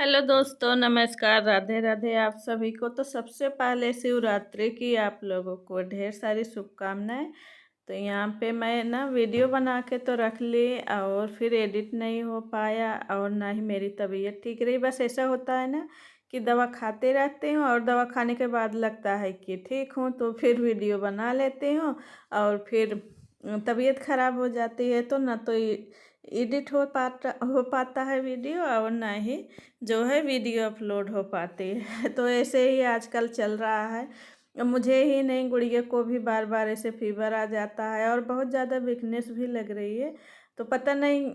Hello दोस्तों, नमस्कार, राधे राधे आप सभी को। तो सबसे पहले शिवरात्रि की आप लोगों को ढेर सारी शुभकामनाएं। तो यहाँ पे मैं ना वीडियो बना के तो रख ली और फिर एडिट नहीं हो पाया और ना ही मेरी तबीयत ठीक रही। बस ऐसा होता है ना कि दवा खाते रहते हूँ और दवा खाने के बाद लगता है कि ठीक हूँ तो फिर वीडियो बना लेती हूँ और फिर तबीयत खराब हो जाती है तो ना तो एडिट हो पाता है वीडियो और ना ही जो है वीडियो अपलोड हो पाती है। तो ऐसे ही आजकल चल रहा है। मुझे ही नहीं, गुड़िया को भी बार बार ऐसे फीवर आ जाता है और बहुत ज़्यादा वीकनेस भी लग रही है। तो पता नहीं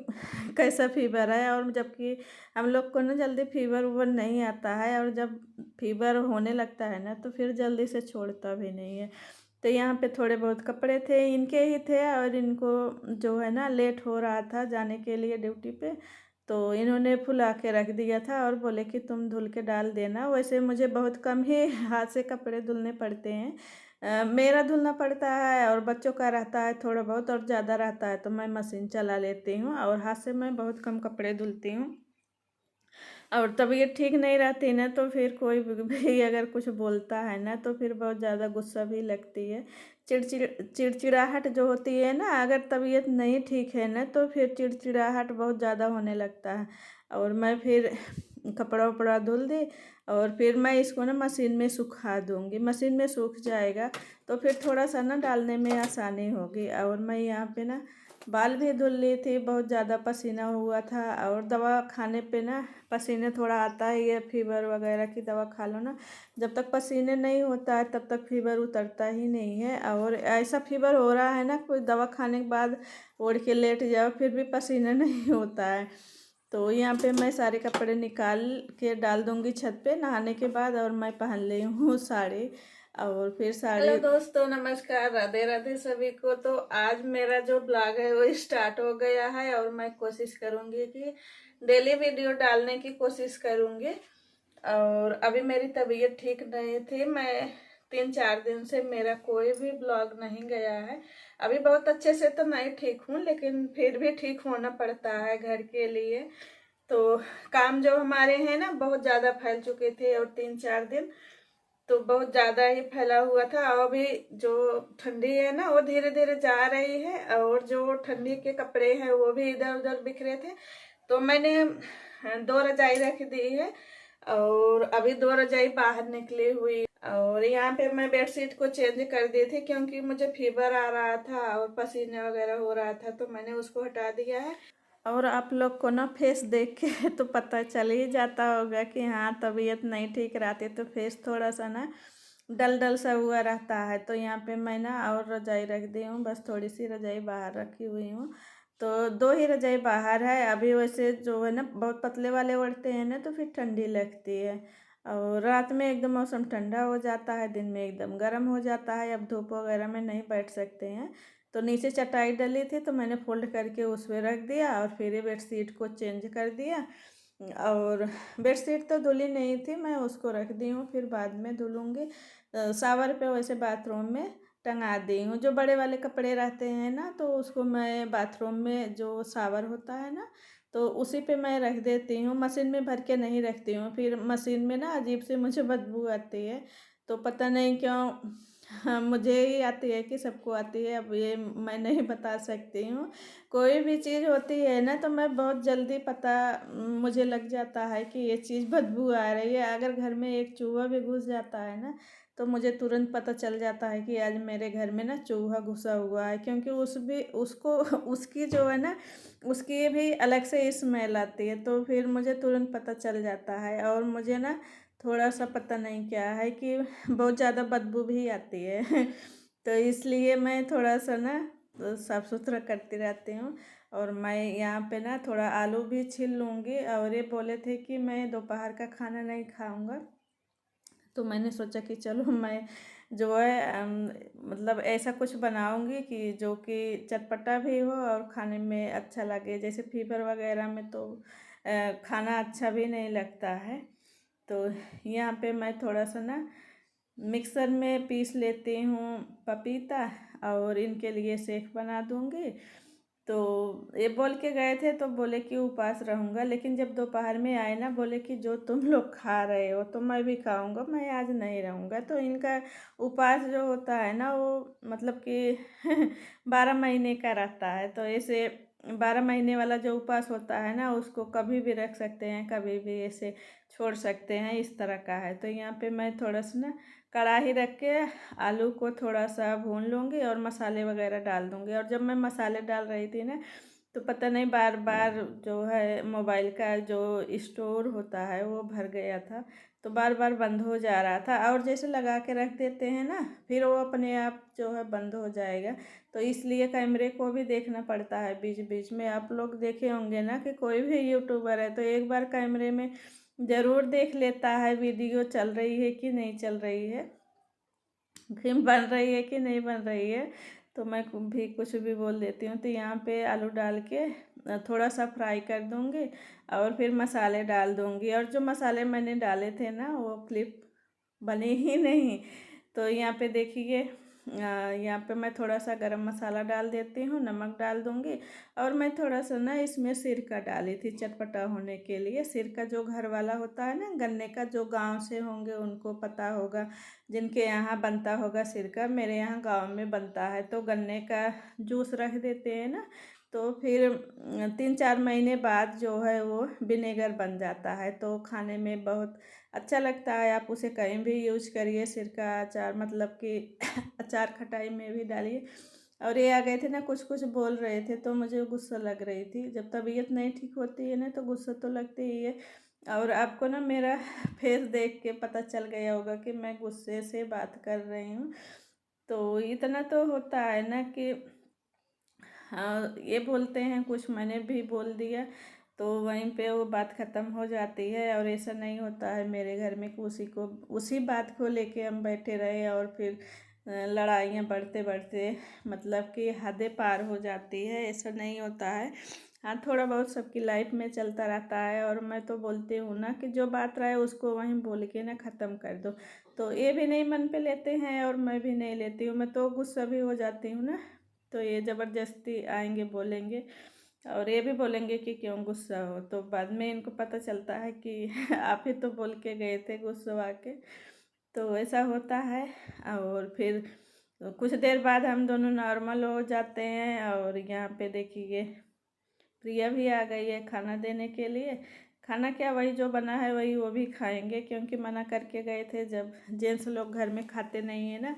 कैसा फीवर है। और जबकि हम लोग को ना जल्दी फीवर वूवर नहीं आता है और जब फीवर होने लगता है ना तो फिर जल्दी से छोड़ता भी नहीं है। तो यहाँ पे थोड़े बहुत कपड़े थे, इनके ही थे और इनको जो है ना लेट हो रहा था जाने के लिए ड्यूटी पे। तो इन्होंने फुला के रख दिया था और बोले कि तुम धुल के डाल देना। वैसे मुझे बहुत कम ही हाथ से कपड़े धुलने पड़ते हैं। मेरा धुलना पड़ता है और बच्चों का रहता है थोड़ा बहुत, और ज़्यादा रहता है तो मैं मशीन चला लेती हूँ और हाथ से मैं बहुत कम कपड़े धुलती हूँ। और तबीयत ठीक नहीं रहती ना तो फिर कोई भी अगर कुछ बोलता है ना तो फिर बहुत ज़्यादा गुस्सा भी लगती है। चिड़चिड़ाहट जो होती है ना, अगर तबीयत नहीं ठीक है ना तो फिर चिड़चिड़ाहट बहुत ज़्यादा होने लगता है। और मैं फिर कपड़ा उपड़ा धुल दी और फिर मैं इसको ना मशीन में सुखा दूँगी। मशीन में सूख जाएगा तो फिर थोड़ा सा ना डालने में आसानी होगी। और मैं यहाँ पे ना बाल भी धुल ली थी, बहुत ज़्यादा पसीना हुआ था। और दवा खाने पे ना पसीने थोड़ा आता है, ये फीवर वगैरह की दवा खा लो ना, जब तक पसीने नहीं होता है तब तक फीवर उतरता ही नहीं है। और ऐसा फीवर हो रहा है ना, कोई दवा खाने के बाद ओढ़ के लेट जाओ फिर भी पसीना नहीं होता है। तो यहाँ पे मैं सारे कपड़े निकाल के डाल दूँगी छत पे नहाने के बाद। और मैं पहन ली हूँ साड़ी और फिर साड़ी। हेलो दोस्तों, नमस्कार, राधे राधे सभी को। तो आज मेरा जो ब्लॉग है वो स्टार्ट हो गया है और मैं कोशिश करूँगी कि डेली वीडियो डालने की कोशिश करूँगी। और अभी मेरी तबीयत ठीक नहीं थी, मैं 3-4 दिन से मेरा कोई भी ब्लॉग नहीं गया है। अभी बहुत अच्छे से तो नहीं ठीक हूँ लेकिन फिर भी ठीक होना पड़ता है घर के लिए। तो काम जो हमारे हैं ना बहुत ज़्यादा फैल चुके थे और 3-4 दिन तो बहुत ज़्यादा ही फैला हुआ था। और अभी जो ठंडी है ना वो धीरे धीरे जा रही है और जो ठंडी के कपड़े हैं वो भी इधर उधर बिखरे थे। तो मैंने 2 रजाई रख दी है और अभी 2 रजाई बाहर निकली हुई। और यहाँ पे मैं बेडशीट को चेंज कर दी थी क्योंकि मुझे फीवर आ रहा था और पसीने वगैरह हो रहा था तो मैंने उसको हटा दिया है। और आप लोग को ना फेस देख के तो पता चल ही जाता होगा कि हाँ तबीयत नहीं ठीक रहती, तो फेस थोड़ा सा ना डल डल सा हुआ रहता है। तो यहाँ पे मैं ना और रजाई रख दी हूँ, बस थोड़ी सी रजाई बाहर रखी हुई हूँ। तो 2 ही रजाई बाहर है अभी। वैसे जो है ना बहुत पतले वाले ओढ़ते हैं ना तो फिर ठंडी लगती है। और रात में एकदम मौसम ठंडा हो जाता है, दिन में एकदम गर्म हो जाता है। अब धूप वगैरह में नहीं बैठ सकते हैं तो नीचे चटाई डली थी तो मैंने फोल्ड करके उस पर रख दिया और फिर ये बेडशीट को चेंज कर दिया। और बेडशीट तो धुली नहीं थी, मैं उसको रख दी हूँ, फिर बाद में धुलूँगी। शावर पे वैसे बाथरूम में टंगा दी हूँ। जो बड़े वाले कपड़े रहते हैं ना तो उसको मैं बाथरूम में जो शावर होता है ना तो उसी पे मैं रख देती हूँ, मशीन में भर के नहीं रखती हूँ। फिर मशीन में ना अजीब से मुझे बदबू आती है, तो पता नहीं क्यों। हाँ, मुझे ही आती है कि सबको आती है, अब ये मैं नहीं बता सकती हूँ। कोई भी चीज़ होती है ना तो मैं बहुत जल्दी पता मुझे लग जाता है कि ये चीज़ बदबू आ रही है। अगर घर में एक चूहा भी घुस जाता है ना तो मुझे तुरंत पता चल जाता है कि आज मेरे घर में ना चूहा घुसा हुआ है, क्योंकि उस भी उसको उसकी जो है ना उसकी भी अलग से स्मेल आती है तो फिर मुझे तुरंत पता चल जाता है। और मुझे ना थोड़ा सा पता नहीं क्या है कि बहुत ज़्यादा बदबू भी आती है तो इसलिए मैं थोड़ा सा ना तो साफ़ सुथरा करती रहती हूँ। और मैं यहाँ पे ना थोड़ा आलू भी छील लूँगी। और ये बोले थे कि मैं दोपहर का खाना नहीं खाऊँगा तो मैंने सोचा कि चलो मैं जो है मतलब ऐसा कुछ बनाऊंगी कि जो कि चटपटा भी हो और खाने में अच्छा लगे। जैसे फीवर वगैरह में तो खाना अच्छा भी नहीं लगता है। तो यहाँ पे मैं थोड़ा सा ना मिक्सर में पीस लेती हूँ पपीता और इनके लिए शेक बना दूँगी। तो ये बोल के गए थे, तो बोले कि उपवास रहूँगा, लेकिन जब दोपहर में आए ना, बोले कि जो तुम लोग खा रहे हो तो मैं भी खाऊँगा, मैं आज नहीं रहूँगा। तो इनका उपवास जो होता है ना, वो मतलब कि 12 महीने का रहता है। तो ऐसे 12 महीने वाला जो उपवास होता है ना, उसको कभी भी रख सकते हैं, कभी भी ऐसे छोड़ सकते हैं, इस तरह का है। तो यहाँ पे मैं थोड़ा सा ना कढ़ाई रख के आलू को थोड़ा सा भून लूँगी और मसाले वगैरह डाल दूँगी। और जब मैं मसाले डाल रही थी ना, तो पता नहीं बार बार जो है मोबाइल का जो स्टोर होता है वो भर गया था, तो बार बार बंद हो जा रहा था। और जैसे लगा के रख देते हैं ना, फिर वो अपने आप जो है बंद हो जाएगा। तो इसलिए कैमरे को भी देखना पड़ता है बीच बीच में। आप लोग देखे होंगे ना कि कोई भी यूट्यूबर है तो एक बार कैमरे में ज़रूर देख लेता है वीडियो चल रही है कि नहीं चल रही है, फिल्म बन रही है कि नहीं बन रही है। तो मैं भी कुछ भी बोल देती हूँ। तो यहाँ पे आलू डाल के थोड़ा सा फ्राई कर दूँगी और फिर मसाले डाल दूँगी। और जो मसाले मैंने डाले थे ना, वो क्लिप बने ही नहीं। तो यहाँ पे देखिए, यहाँ पे मैं थोड़ा सा गरम मसाला डाल देती हूँ, नमक डाल दूँगी। और मैं थोड़ा सा ना इसमें सिरका डाली थी चटपटा होने के लिए। सिरका जो घर वाला होता है ना, गन्ने का, जो गांव से होंगे उनको पता होगा, जिनके यहाँ बनता होगा सिरका। मेरे यहाँ गांव में बनता है। तो गन्ने का जूस रख देते हैं ना, तो फिर 3-4 महीने बाद जो है वो विनेगर बन जाता है, तो खाने में बहुत अच्छा लगता है। आप उसे कहीं भी यूज करिए, सिरका अचार, मतलब कि अचार खटाई में भी डालिए। और ये आ गए थे ना, कुछ कुछ बोल रहे थे, तो मुझे गुस्सा लग रही थी। जब तबीयत नहीं ठीक होती है ना, तो गुस्सा तो लगते ही है। और आपको ना मेरा फेस देख के पता चल गया होगा कि मैं गुस्से से बात कर रही हूँ। तो इतना तो होता है ना कि हाँ, ये बोलते हैं कुछ, मैंने भी बोल दिया तो वहीं पे वो बात ख़त्म हो जाती है। और ऐसा नहीं होता है मेरे घर में कि उसी बात को लेके हम बैठे रहे और फिर लड़ाइयाँ बढ़ते बढ़ते मतलब कि हदें पार हो जाती है, ऐसा नहीं होता है। हाँ, थोड़ा बहुत सबकी लाइफ में चलता रहता है। और मैं तो बोलती हूँ ना कि जो बात रहा है उसको वहीं बोल के ना ख़त्म कर दो। तो ये भी नहीं मन पे लेते हैं और मैं भी नहीं लेती हूँ, मैं तो गुस्सा भी हो जाती हूँ ना। तो ये ज़बरदस्ती आएंगे बोलेंगे, और ये भी बोलेंगे कि क्यों गुस्सा हो। तो बाद में इनको पता चलता है कि आप ही तो बोल के गए थे गुस्सा के। तो ऐसा होता है। और फिर कुछ देर बाद हम दोनों नॉर्मल हो जाते हैं। और यहाँ पे देखिए, प्रिया भी आ गई है खाना देने के लिए। खाना क्या, वही जो बना है वही वो भी खाएंगे, क्योंकि मना करके गए थे। जब जेंट्स लोग घर में खाते नहीं है ना,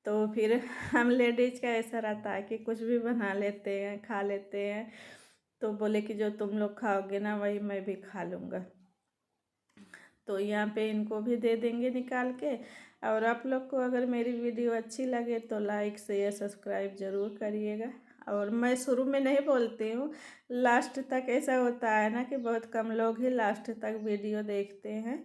तो फिर हम लेडीज का ऐसा रहता है कि कुछ भी बना लेते हैं, खा लेते हैं। तो बोले कि जो तुम लोग खाओगे ना वही मैं भी खा लूँगा। तो यहाँ पे इनको भी दे देंगे निकाल के। और आप लोग को अगर मेरी वीडियो अच्छी लगे तो लाइक शेयर सब्सक्राइब ज़रूर करिएगा। और मैं शुरू में नहीं बोलती हूँ, लास्ट तक। ऐसा होता है ना कि बहुत कम लोग ही लास्ट तक वीडियो देखते हैं।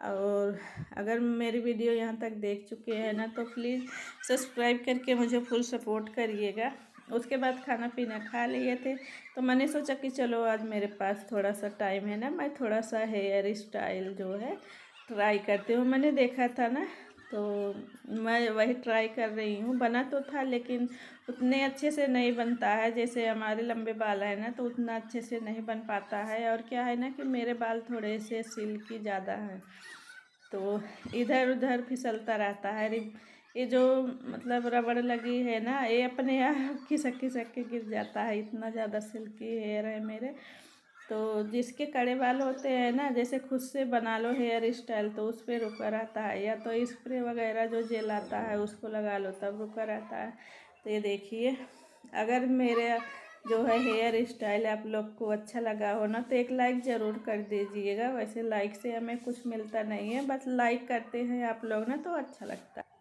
और अगर मेरी वीडियो यहाँ तक देख चुके हैं ना, तो प्लीज़ सब्सक्राइब करके मुझे फुल सपोर्ट करिएगा। उसके बाद खाना पीना खा लिए थे, तो मैंने सोचा कि चलो आज मेरे पास थोड़ा सा टाइम है ना, मैं थोड़ा सा हेयर स्टाइल जो है ट्राई करती हूँ। मैंने देखा था ना, तो मैं वही ट्राई कर रही हूँ। बना तो था लेकिन उतने अच्छे से नहीं बनता है। जैसे हमारे लंबे बाल है ना, तो उतना अच्छे से नहीं बन पाता है। और क्या है ना कि मेरे बाल थोड़े से सिल्की ज़्यादा हैं, तो इधर उधर फिसलता रहता है। ये जो मतलब रबड़ लगी है ना, ये अपने आप खिसक खिसक के गिर जाता है, इतना ज़्यादा सिल्की हेयर है मेरे। तो जिसके कड़े बाल होते हैं ना, जैसे खुद से बना लो हेयर स्टाइल, तो उस पर रुका रहता है, या तो स्प्रे वगैरह जो जेल आता है उसको लगा लो तब रुका रहता है। तो ये देखिए, अगर मेरे जो है हेयर स्टाइल आप लोग को अच्छा लगा हो ना, तो एक लाइक ज़रूर कर दीजिएगा। वैसे लाइक से हमें कुछ मिलता नहीं है, बस लाइक करते हैं आप लोग ना, तो अच्छा लगता है।